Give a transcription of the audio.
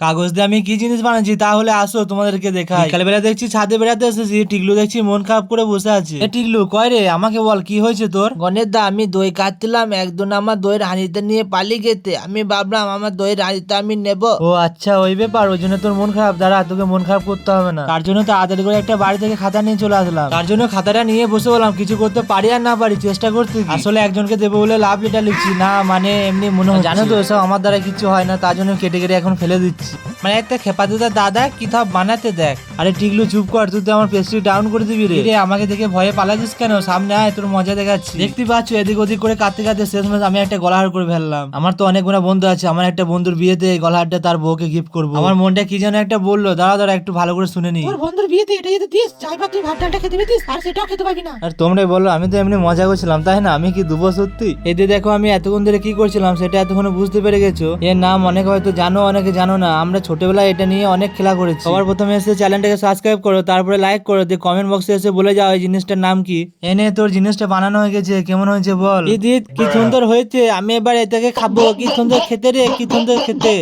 কাগজ দিয়ে আমি কি জিনিস বানাচ্ছি তাহলে আসো তোমাদেরকে দেখাই। বিকালবেলা দেখছি ছাদে বেড়াতে এসেছি, টিকলু দেখছি মন খারাপ করে বসে আছে। এ টিকলু কয় রে, আমাকে বল কি হয়েছে তোর? গণেশ দা, আমি দই কাটছিলাম, একজন আমার দইয়ের হাঁড়িতে নিয়ে পালিয়ে গেছে। আমি ভাবলাম আমার দইয়ের হাঁড়িটা আমি নেব। ও আচ্ছা, ওই ব্যাপার, ওই জন্য তোর মন খারাপ। দাঁড়া, তোকে মন খারাপ করতে হবে না। তার জন্য তাড়াতাড়ি করে একটা বাড়ি থেকে খাতা নিয়ে চলে আসলাম। তার জন্য খাতাটা নিয়ে বসে বললাম, কিছু করতে পারি আর না পারি চেষ্টা করতে। আসলে একজনকে দেবো বলে লাভ লেটার লিখছি না, মানে এমনি মনে হয়। জানো তো এসব আমার দ্বারা কিছু হয় না, তার জন্য কেটে কেটে এখন ফেলে দিচ্ছি। মানে একটা খেপাতুদা দাদা কি সব বানাতে দেখ। আরে টিকলু চুপ কর, তুই তো আমার পেস্ট্রি ডাউন করে দিবি রে। আমাকে দেখে ভয়ে পালাছিস কেন? সামনে আয়, তোর মজা দেখাচ্ছি। দেখতে পাচ্ছ এদিক ওদিক করে কাঁদতে কাঁদতে শেষমেশ আমি একটা গলাহার করে ফেললাম। আমার তো অনেকগুলো বন্ধু আছে, আমার একটা বন্ধুর বিয়েতে এই গলাহারটা তার বউকে গিফট করবো। আমার মনটা কি যেন একটা বললো, দাঁড়া দাঁড়া একটু ভালো করে শুনে নি। তোর বন্ধুর বিয়েতে এটা যদি দিস, চাইবা তুই ভাত ডালটা খেতে পেতিস, আর সেটাও খেতে পারবি না। আর তোমরাই বলো, আমি তো এমনি মজা করছিলাম তাই না? আমি কি দুবো সত্যি? এতে দেখো আমি এতক্ষণ ধরে কি করছিলাম সেটা এতক্ষণ বুঝতে পেরে গেছো। এর নাম অনেকে হয়তো জানো, অনেকে জানো না। আমরা ছোটবেলায় এটা নিয়ে অনেক খেলা করেছি। সবার প্রথমে এসে চ্যানেলটাকে সাবস্ক্রাইব করো, তারপরে লাইক করো, দিয়ে কমেন্ট বক্সে এসে বলে যাও এই জিনিসটার নাম কি। এনে তোর জিনিসটা বানানো হয়ে গেছে, কেমন হয়েছে বল? ইদিত কি সুন্দর হয়েছে, আমি এবার এটাকে খাবো। কি সুন্দর খেতে রে, কি সুন্দর খেতে।